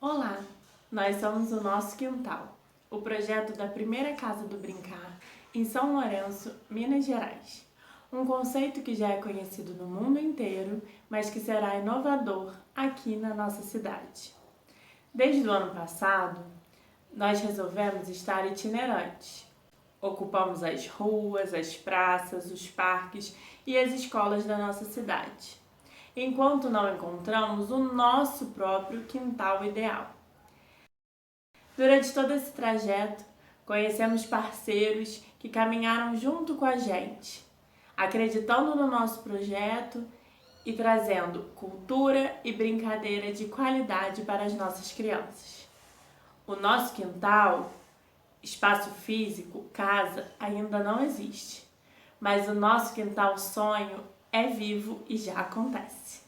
Olá, nós somos o Nosso Quintal, o projeto da primeira Casa do Brincar em São Lourenço, Minas Gerais. Um conceito que já é conhecido no mundo inteiro, mas que será inovador aqui na nossa cidade. Desde o ano passado, nós resolvemos estar itinerantes. Ocupamos as ruas, as praças, os parques e as escolas da nossa cidade, enquanto não encontramos o nosso próprio quintal ideal. Durante todo esse trajeto, conhecemos parceiros que caminharam junto com a gente, acreditando no nosso projeto e trazendo cultura e brincadeira de qualidade para as nossas crianças. O nosso quintal, espaço físico, casa, ainda não existe, mas o nosso quintal sonho é vivo e já acontece.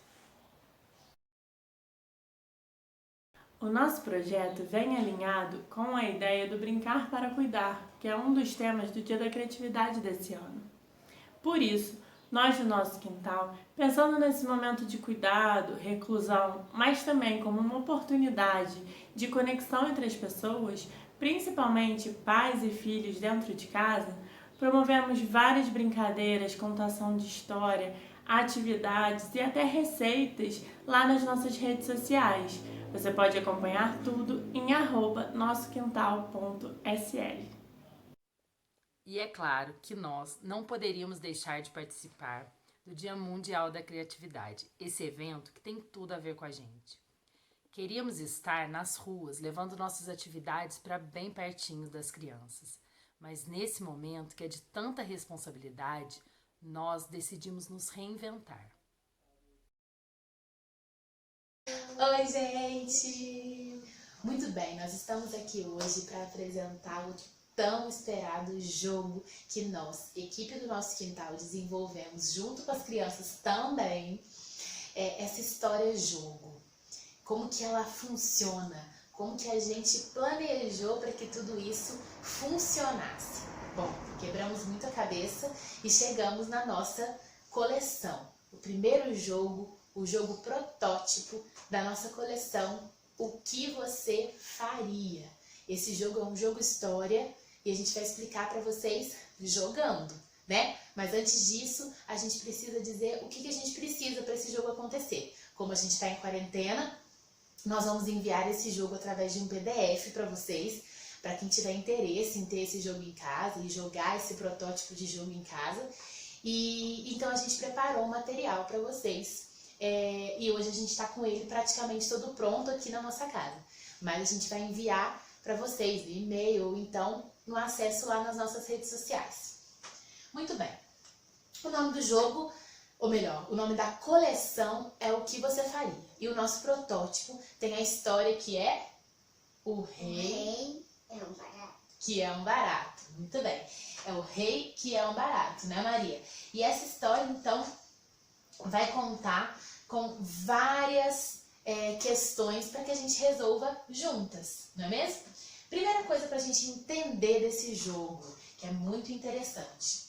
O nosso projeto vem alinhado com a ideia do Brincar para Cuidar, que é um dos temas do Dia da Criatividade desse ano. Por isso, nós do Nosso Quintal, pensando nesse momento de cuidado, reclusão, mas também como uma oportunidade de conexão entre as pessoas, principalmente pais e filhos dentro de casa, promovemos várias brincadeiras, contação de história, atividades e até receitas lá nas nossas redes sociais. Você pode acompanhar tudo em @nossoquintal.sl. E é claro que nós não poderíamos deixar de participar do Dia Mundial da Criatividade, esse evento que tem tudo a ver com a gente. Queríamos estar nas ruas, levando nossas atividades para bem pertinho das crianças. Mas nesse momento que é de tanta responsabilidade, nós decidimos nos reinventar. Oi, gente! Muito bem, nós estamos aqui hoje para apresentar o tão esperado jogo que nós, equipe do Nosso Quintal, desenvolvemos junto com as crianças também. Essa história jogo, como que ela funciona, como que a gente planejou para que tudo isso funcionasse. Bom, quebramos muito a cabeça e chegamos na nossa coleção. O primeiro jogo, o jogo protótipo da nossa coleção, O que você faria? Esse jogo é um jogo história e a gente vai explicar para vocês jogando, né? Mas antes disso, a gente precisa dizer o que a gente precisa para esse jogo acontecer. Como a gente está em quarentena, nós vamos enviar esse jogo através de um PDF para vocês, para quem tiver interesse em ter esse jogo em casa e jogar esse protótipo de jogo em casa. E então a gente preparou um material para vocês. E hoje a gente está com ele praticamente todo pronto aqui na nossa casa. Mas a gente vai enviar para vocês via e-mail ou então no acesso lá nas nossas redes sociais. Muito bem. O nome do jogo, ou melhor, o nome da coleção é O que você faria. E o nosso protótipo tem a história que é O Rei é um barato. Que é um barato. Muito bem. É o Rei que é um barato, né, Maria? E essa história, então, vai contar com várias questões para que a gente resolva juntas, não é mesmo? Primeira coisa para a gente entender desse jogo, que é muito interessante.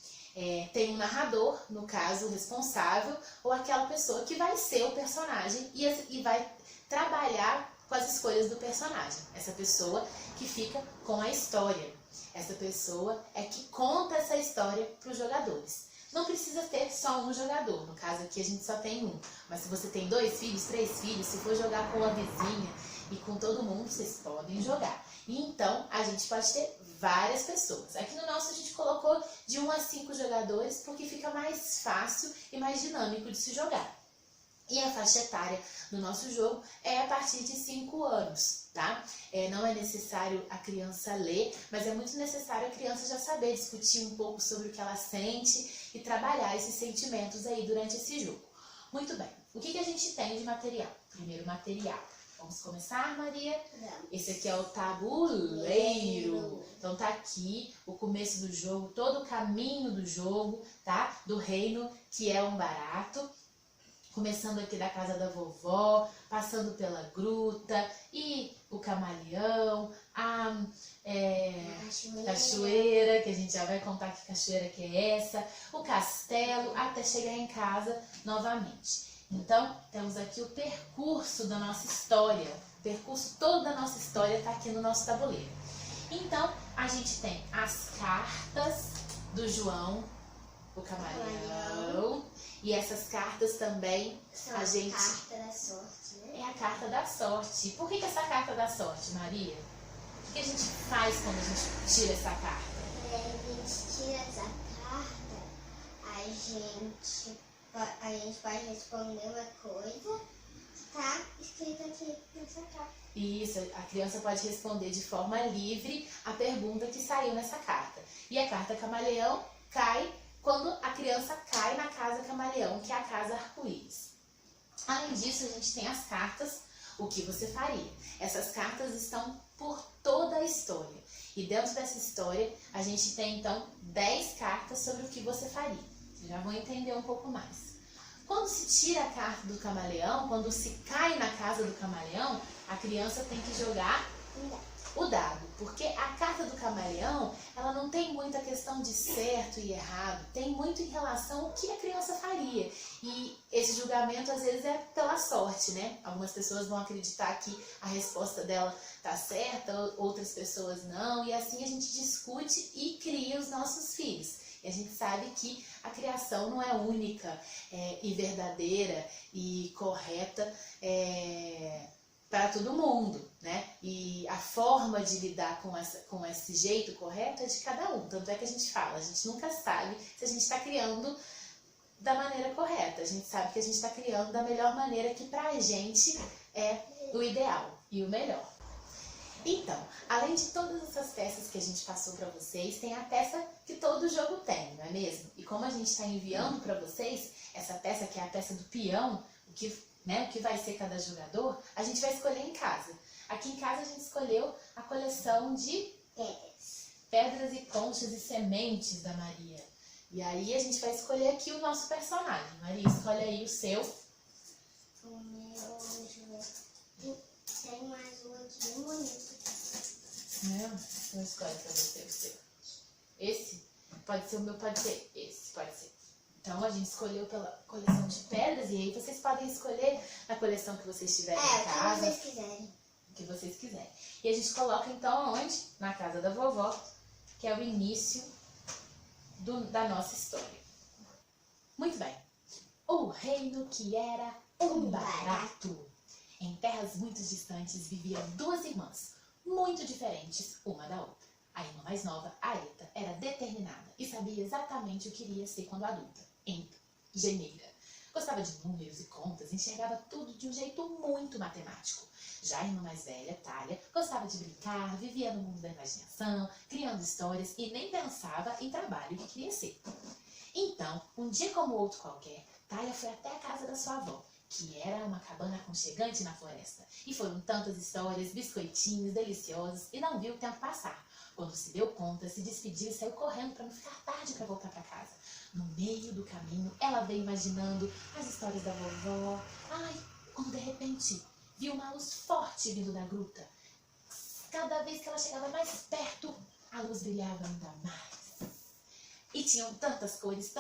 Tem um narrador, no caso, o responsável, ou aquela pessoa que vai ser o personagem e vai trabalhar com as escolhas do personagem. Essa pessoa que fica com a história. Essa pessoa é que conta essa história para os jogadores. Não precisa ter só um jogador, no caso aqui a gente só tem um. Mas se você tem 2 filhos, 3 filhos, se for jogar com a vizinha e com todo mundo, vocês podem jogar. E então a gente pode ter várias pessoas. Aqui no nosso a gente colocou de 1 a 5 jogadores porque fica mais fácil e mais dinâmico de se jogar. E a faixa etária do nosso jogo é a partir de 5 anos, tá? Não é necessário a criança ler, mas é muito necessário a criança já saber discutir um pouco sobre o que ela sente e trabalhar esses sentimentos aí durante esse jogo. Muito bem, o que a gente tem de material? Primeiro material. Vamos começar, Maria? Esse aqui é o tabuleiro. Então tá aqui o começo do jogo, todo o caminho do jogo, tá? Do reino que é um barato. Começando aqui da casa da vovó, passando pela gruta e o camaleão, a cachoeira, que a gente já vai contar que cachoeira que é essa, o castelo, até chegar em casa novamente. Então, temos aqui o percurso da nossa história. O percurso todo da nossa história está aqui no nosso tabuleiro. Então, a gente tem as cartas do João, o camaleão. E essas cartas também São a gente... carta da sorte, né? É a carta da sorte. Por que essa carta da sorte, Maria? O que a gente faz quando a gente tira essa carta? A gente tira essa carta, a gente pode responder uma coisa que tá escrita aqui nessa carta. Isso, a criança pode responder de forma livre a pergunta que saiu nessa carta. E a carta camaleão cai quando a criança cai na casa camaleão, que é a casa arco-íris. Além disso, a gente tem as cartas, o que você faria. Essas cartas estão por toda a história. E dentro dessa história, a gente tem então 10 cartas sobre o que você faria. Vocês já vão entender um pouco mais. Quando se tira a carta do camaleão, quando se cai na casa do camaleão, a criança tem que jogar o dado, porque a carta do camaleão, ela não tem muita questão de certo e errado, tem muito em relação ao que a criança faria. E esse julgamento às vezes é pela sorte, né? Algumas pessoas vão acreditar que a resposta dela tá certa, outras pessoas não, e assim a gente discute e cria os nossos filhos. E a gente sabe que a criação não é única e verdadeira e correta para todo mundo, né? E a forma de lidar com esse jeito correto é de cada um. Tanto é que a gente fala, a gente nunca sabe se a gente está criando da maneira correta. A gente sabe que a gente está criando da melhor maneira que pra gente é o ideal e o melhor. Então, além de todas essas peças que a gente passou para vocês, tem a peça que todo jogo tem, não é mesmo? E como a gente está enviando para vocês essa peça, que é a peça do peão, o que vai ser cada jogador, a gente vai escolher em casa. Aqui em casa a gente escolheu a coleção de pedras e conchas e sementes da Maria. E aí a gente vai escolher aqui o nosso personagem. Maria, escolhe aí o seu. O meu, deixa eu ver. Tem mais um aqui, um bonito. Não escolhe pra você o seu. Esse? Pode ser o meu, pode ser esse, pode ser. Então a gente escolheu pela coleção de pedras e aí vocês podem escolher na coleção que vocês tiverem em casa. O que vocês quiserem. O que vocês quiserem. E a gente coloca então onde? Na casa da vovó, que é o início da nossa história. Muito bem. O reino que era um barato. Em terras muito distantes viviam duas irmãs, muito diferentes uma da outra. A irmã mais nova, a Eta, era determinada e sabia exatamente o que iria ser quando adulta. Engenheira. Gostava de números e contas, enxergava tudo de um jeito muito matemático. Já a irmã mais velha, Thalia, gostava de brincar, vivia no mundo da imaginação, criando histórias e nem pensava em trabalho que queria ser. Então, um dia como outro qualquer, Thalia foi até a casa da sua avó, que era uma cabana aconchegante na floresta. E foram tantas histórias, biscoitinhos deliciosos, e não viu o tempo passar. Quando se deu conta, se despediu e saiu correndo para não ficar tarde para voltar para casa. No meio do caminho, ela veio imaginando as histórias da vovó. Quando de repente viu uma luz forte vindo da gruta. Cada vez que ela chegava mais perto, a luz brilhava ainda mais. E tinham tantas cores,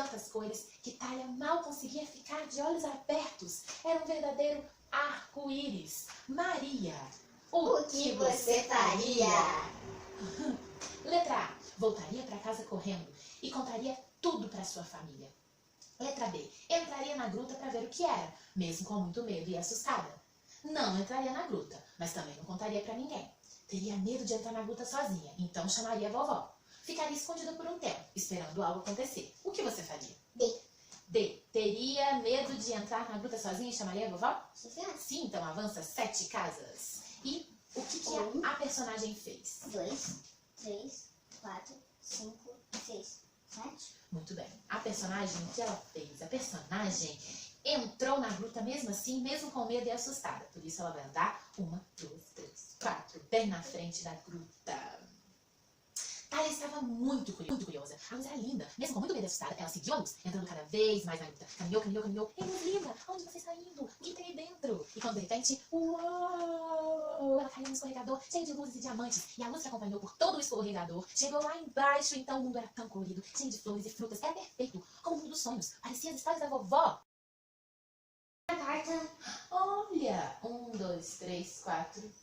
que Thalia mal conseguia ficar de olhos abertos. Era um verdadeiro arco-íris. Maria, o que você faria? Letra A, voltaria para casa correndo e contaria tudo para sua família. Letra B, entraria na gruta para ver o que era, mesmo com muito medo e assustada. Não entraria na gruta, mas também não contaria para ninguém. Teria medo de entrar na gruta sozinha, então chamaria a vovó. Ficaria escondida por um tempo, esperando algo acontecer. O que você faria? D. Teria medo de entrar na gruta sozinha e chamaria a vovó? Sim, então avança 7 casas. E o que a personagem fez? 2, 3, 4, 5, 6, 7. Muito bem. A personagem, o que ela fez? A personagem entrou na gruta mesmo assim, mesmo com medo e assustada. Por isso ela vai andar 1, 2, 3, 4, bem na frente da gruta. Thalia estava muito curiosa. A luz era linda. Mesmo com muito medo e assustada, ela seguiu a luz, entrando cada vez mais na gruta. Caminhou. Ei, luz linda! Onde você está indo? O que tem aí dentro? E quando de repente, uau! Ela caiu no escorregador, cheio de luzes e diamantes. E a luz que acompanhou por todo o escorregador chegou lá embaixo. Então o mundo era tão colorido, cheio de flores e frutas. Era perfeito, como o mundo dos sonhos. Parecia as histórias da vovó. A carta, Olha, 1, 2, 3, 4,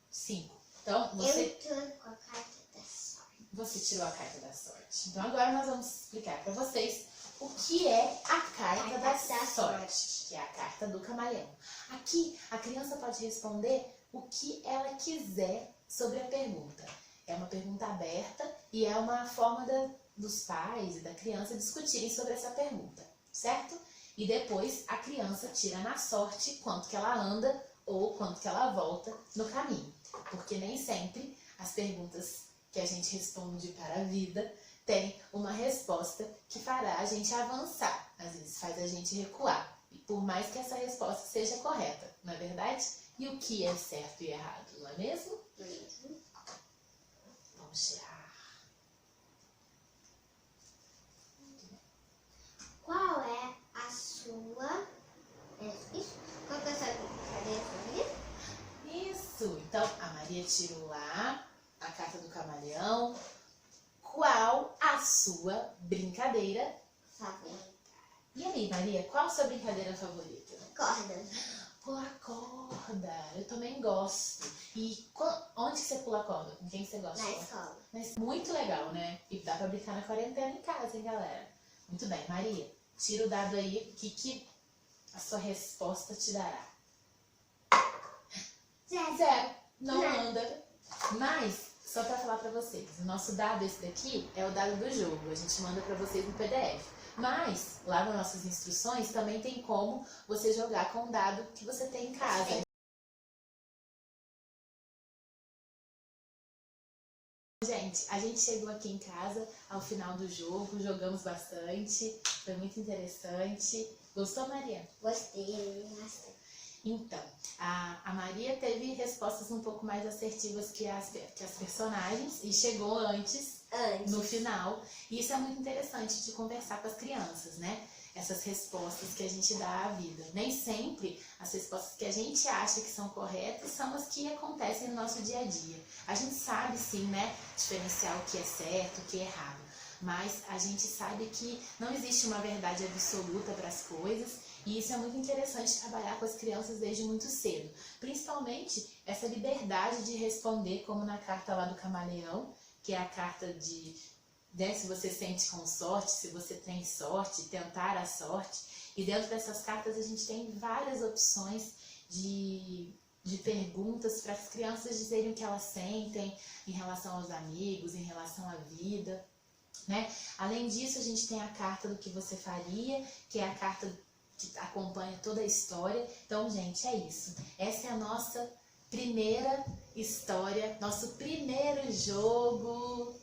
5. Então, eu tô com a carta da sorte. você tirou a carta da sorte. Então, agora nós vamos explicar para vocês o que é a carta da sorte, que é a carta do camaleão. Aqui, a criança pode responder o que ela quiser sobre a pergunta. É uma pergunta aberta e é uma forma dos pais e da criança discutirem sobre essa pergunta, certo? E depois a criança tira na sorte quanto que ela anda ou quanto que ela volta no caminho. Porque nem sempre as perguntas que a gente responde para a vida tem uma resposta que fará a gente avançar. Às vezes faz a gente recuar. E por mais que essa resposta seja correta, não é verdade? E o que é certo e errado, não é mesmo? Vamos tirar. Qual é a sua... Isso? Qual que é a sua brincadeira favorita? Isso! Então, a Maria tirou lá a carta do camaleão. Qual a sua brincadeira? Favorita. E aí, Maria, qual a sua brincadeira favorita? Corda. Pular corda. Eu também gosto. E onde que você pula corda? Com quem que você gosta? Na escola. Mas muito legal, né? E dá pra brincar na quarentena em casa, hein, galera? Muito bem, Maria. Tira o dado aí. O que a sua resposta te dará? Zero. Não anda. Mas, só pra falar pra vocês, o nosso dado, esse daqui, é o dado do jogo. A gente manda pra vocês no PDF. Mas, lá nas nossas instruções, também tem como você jogar com o dado que você tem em casa. Gente, a gente chegou aqui em casa ao final do jogo, jogamos bastante, foi muito interessante. Gostou, Maria? Gostei bastante. Então, a Maria teve respostas um pouco mais assertivas que as personagens e chegou antes. No final. E isso é muito interessante de conversar com as crianças, né? Essas respostas que a gente dá à vida. Nem sempre as respostas que a gente acha que são corretas são as que acontecem no nosso dia a dia. A gente sabe sim, né? Diferenciar o que é certo, o que é errado. Mas a gente sabe que não existe uma verdade absoluta para as coisas. E isso é muito interessante trabalhar com as crianças desde muito cedo. Principalmente essa liberdade de responder, como na carta lá do camaleão, que é a carta de, né, se você sente com sorte, se você tem sorte, tentar a sorte. E dentro dessas cartas a gente tem várias opções de perguntas para as crianças dizerem o que elas sentem em relação aos amigos, em relação à vida, né? Além disso, a gente tem a carta do que você faria, que é a carta que acompanha toda a história. Então, gente, é isso. Essa é a nossa primeira história, nosso primeiro jogo.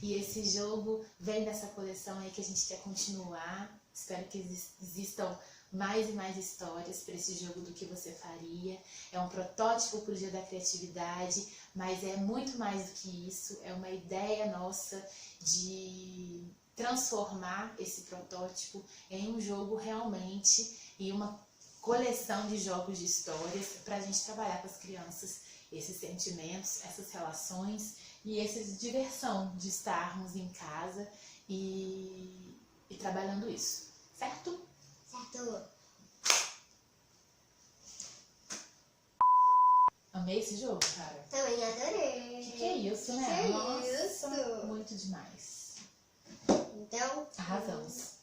E esse jogo vem dessa coleção aí que a gente quer continuar. Espero que existam mais e mais histórias para esse jogo do que você faria. É um protótipo para o Dia da Criatividade, mas é muito mais do que isso. É uma ideia nossa de transformar esse protótipo em um jogo realmente e uma coleção de jogos de histórias para a gente trabalhar com as crianças esses sentimentos, essas relações e essa diversão de estarmos em casa e trabalhando isso, certo? Certo. Amei esse jogo, cara. Também adorei. Que é isso, né? Que é Nossa, isso? muito demais. Então, Arrasamos.